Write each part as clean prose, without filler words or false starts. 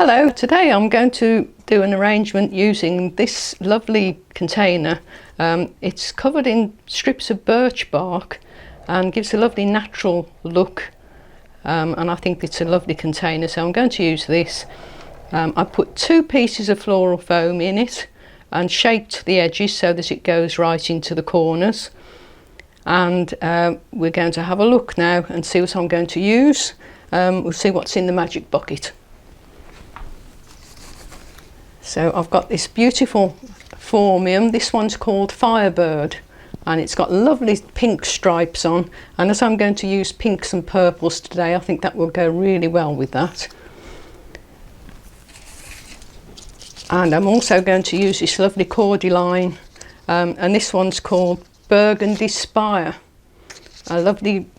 Hello, today I'm going to do an arrangement using this lovely container. It's covered in strips of birch bark and gives a lovely natural look, and I think it's a lovely container, so I'm going to use this. I put 2 pieces of floral foam in it and shaped the edges so that it goes right into the corners, and we're going to have a look now and see what I'm going to use. We'll see what's in the magic bucket. So I've got this beautiful phormium. This one's called Firebird, and it's got lovely pink stripes on, and as I'm going to use pinks and purples today, I think that will go really well with that. And I'm also going to use this lovely cordyline, and this one's called Burgundy Spire, a lovely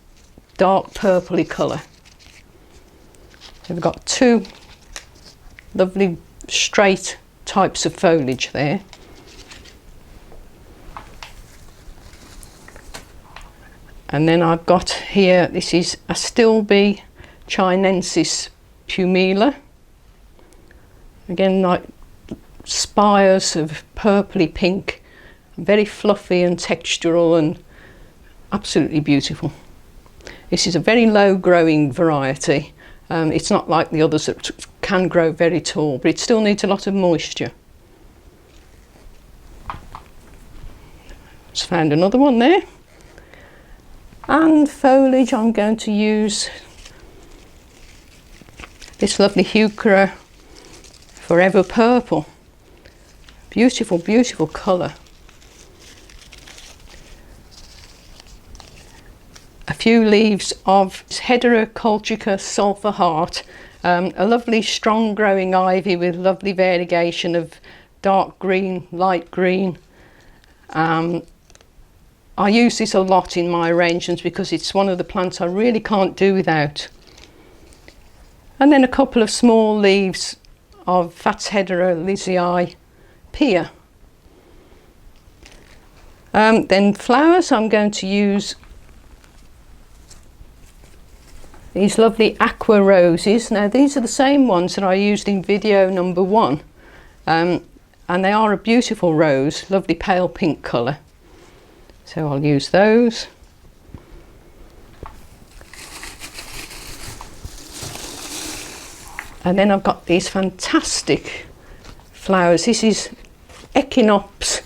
dark purpley colour. So we've got 2 lovely straight types of foliage there. And then I've got here, this is Astilbe chinensis pumila. Again, like spires of purpley pink, very fluffy and textural and absolutely beautiful. This is a very low growing variety. It's not like the others that can grow very tall, but it still needs a lot of moisture. Just found another one there. And foliage, I'm going to use this lovely Heuchera Forever Purple. Beautiful, beautiful colour. A few leaves of Heterocolchica sulphur heart, a lovely strong growing ivy with lovely variegation of dark green, light green. I use this a lot in my arrangements because it's one of the plants I really can't do without. And then a couple of small leaves of Fats Lizii Pia. Then flowers, I'm going to use these lovely aqua roses. Now these are the same ones that I used in video number 1, and they are a beautiful rose, lovely pale pink colour. So I'll use those. And then I've got these fantastic flowers. This is Echinops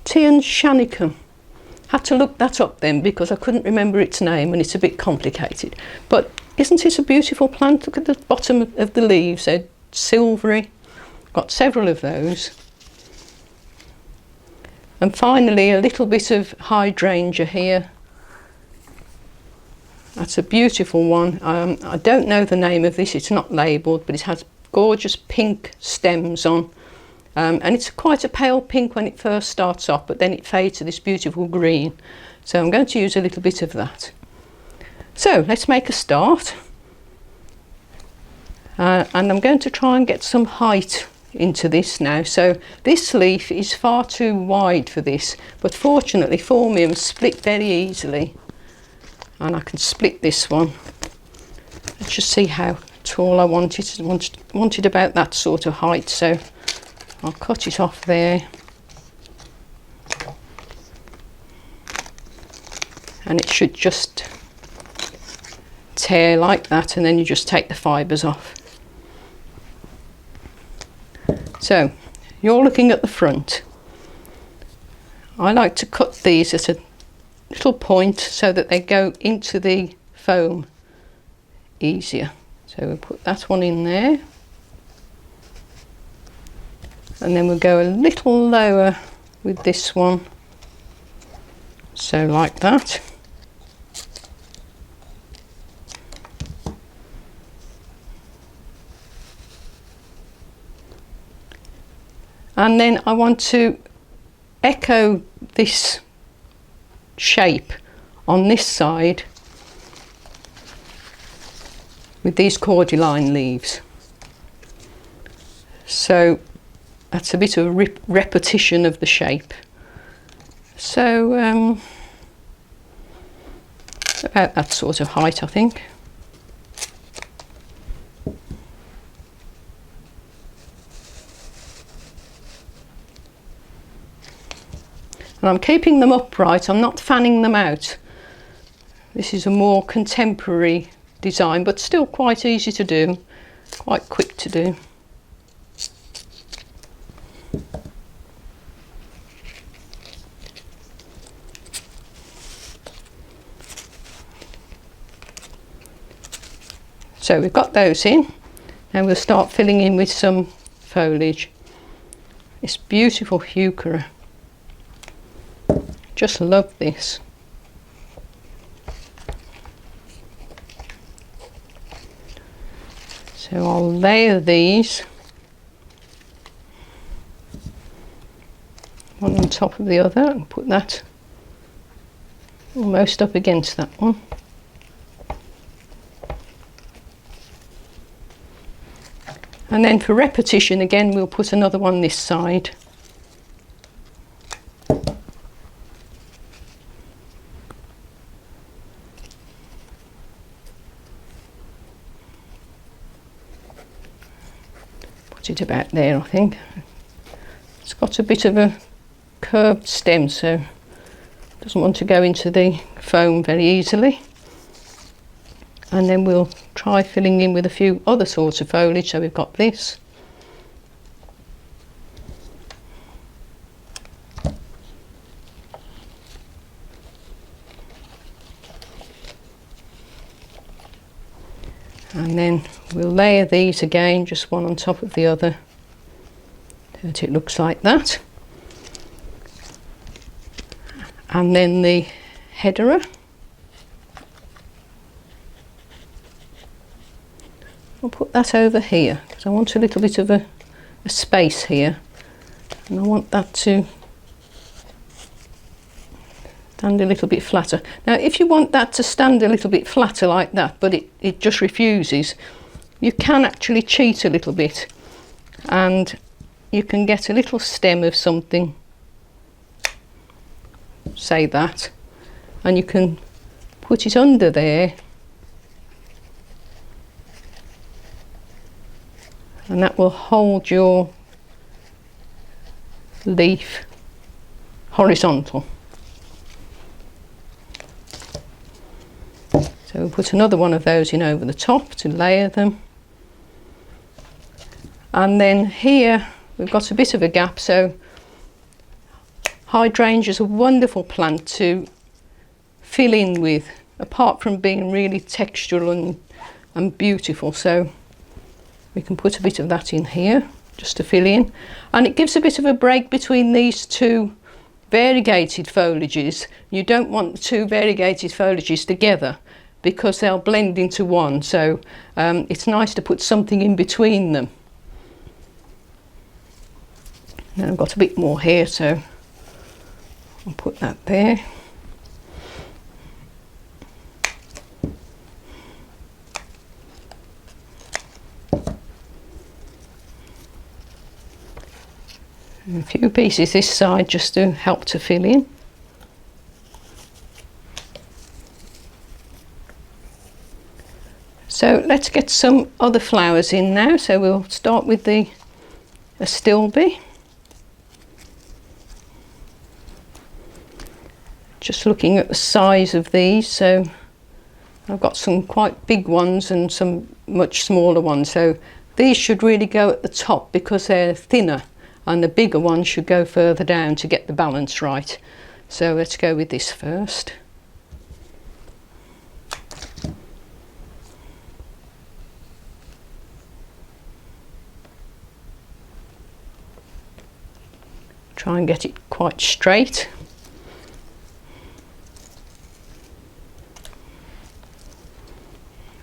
Tianshanicum. Had to look that up then because I couldn't remember its name and it's a bit complicated. But isn't it a beautiful plant? Look at the bottom of the leaves, they're silvery. Got several of those. And finally a little bit of hydrangea here. That's a beautiful one. I don't know the name of this, it's not labelled, but it has gorgeous pink stems on. And it's quite a pale pink when it first starts off, but then it fades to this beautiful green. So I'm going to use a little bit of that. So let's make a start. And I'm going to try and get some height into this now. So this leaf is far too wide for this, but fortunately phormium split very easily. And I can split this one. Let's just see how tall I want it. I wanted about that sort of height, so I'll cut it off there. And it should just tear like that, and then you just take the fibres off. So you're looking at the front. I like to cut these at a little point so that they go into the foam easier. So we'll put that one in there. And then we'll go a little lower with this one. So like that. And then I want to echo this shape on this side with these cordyline leaves. So that's a bit of a repetition of the shape. So about that sort of height, I think. And I'm keeping them upright, I'm not fanning them out. This is a more contemporary design, but still quite easy to do, quite quick to do. So we've got those in, and we'll start filling in with some foliage. This beautiful heuchera. Just love this. So I'll layer these one on top of the other and put that almost up against that one. And then for repetition again, we'll put another one this side. Put it about there, I think. It's got a bit of a curved stem, so it doesn't want to go into the foam very easily. And then we'll try filling in with a few other sorts of foliage. So we've got this. And then we'll layer these again, just one on top of the other, so that it looks like that. And then the hedera. I'll put that over here because I want a little bit of a space here, and I want that to stand a little bit flatter. Now if you want that to stand a little bit flatter like that, but it just refuses, you can actually cheat a little bit and you can get a little stem of something, say that, and you can put it under there, and that will hold your leaf horizontal. So we'll put another one of those in over the top to layer them. And then here we've got a bit of a gap, so hydrangea is a wonderful plant to fill in with, apart from being really textural and beautiful. So we can put a bit of that in here just to fill in, and it gives a bit of a break between these two variegated foliages. You don't want the two variegated foliages together because they'll blend into one, so it's nice to put something in between them. Now I've got a bit more here, so I'll put that there. And a few pieces this side just to help to fill in. So let's get some other flowers in now. So we'll start with the astilbe. Just looking at the size of these, so I've got some quite big ones and some much smaller ones. So these should really go at the top because they're thinner, and the bigger ones should go further down to get the balance right. So let's go with this first. Try and get it quite straight.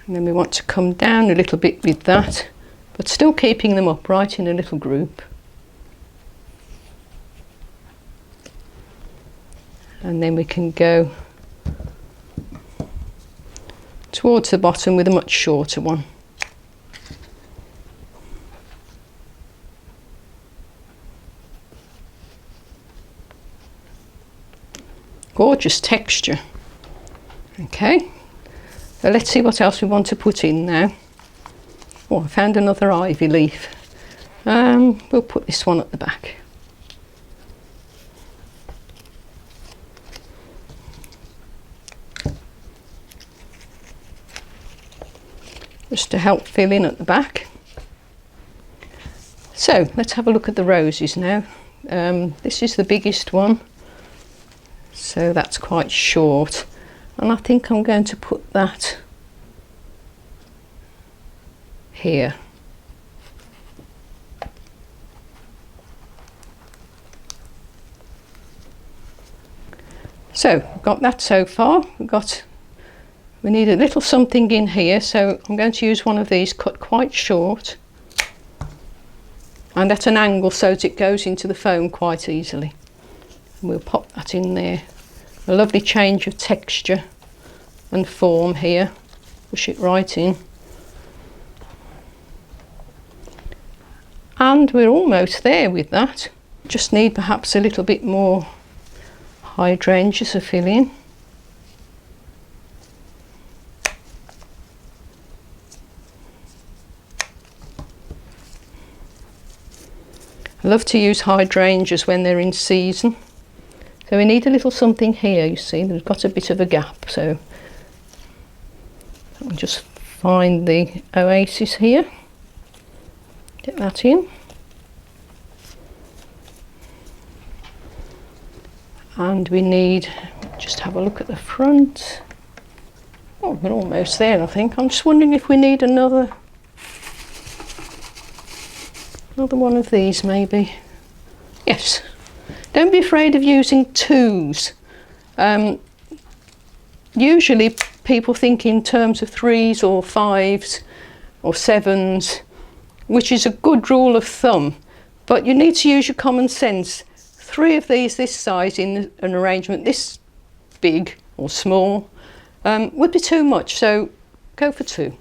And then we want to come down a little bit with that, but still keeping them upright in a little group. And then we can go towards the bottom with a much shorter one. Gorgeous texture. Okay, so let's see what else we want to put in now. Oh, I found another ivy leaf. We'll put this one at the back. just to help fill in at the back. So let's have a look at the roses now. This is the biggest one, so that's quite short, and I think I'm going to put that here. So we've got that so far. We need a little something in here, so I'm going to use one of these cut quite short and at an angle so that it goes into the foam quite easily. And we'll pop that in there. A lovely change of texture and form here. Push it right in. And we're almost there with that. Just need perhaps a little bit more hydrangeas to fill in. I love to use hydrangeas when they're in season. So we need a little something here, you see, there's got a bit of a gap, so I'll just find the oasis here, get that in. And we need, just have a look at the front. Oh, we're almost there, I think. I'm just wondering if we need another one of these maybe. Yes, don't be afraid of using twos. Usually people think in terms of 3s or 5s or 7s, which is a good rule of thumb, but you need to use your common sense. 3 of these this size in an arrangement this big or small would be too much, so go for 2.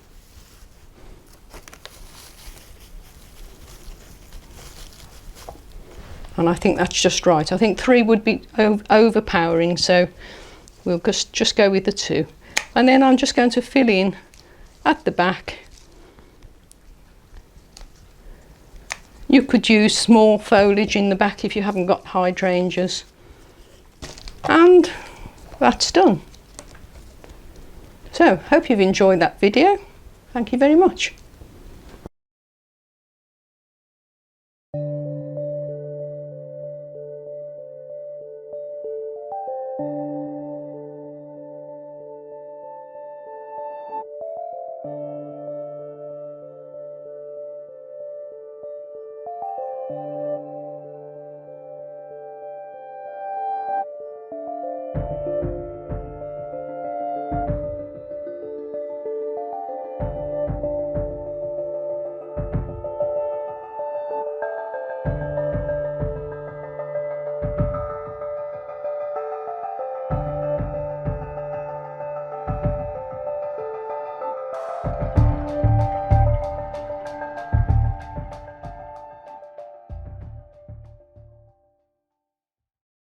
And I think that's just right. I think 3 would be overpowering, so we'll just go with the 2. And then I'm just going to fill in at the back. You could use small foliage in the back if you haven't got hydrangeas. And that's done. So, hope you've enjoyed that video. Thank you very much.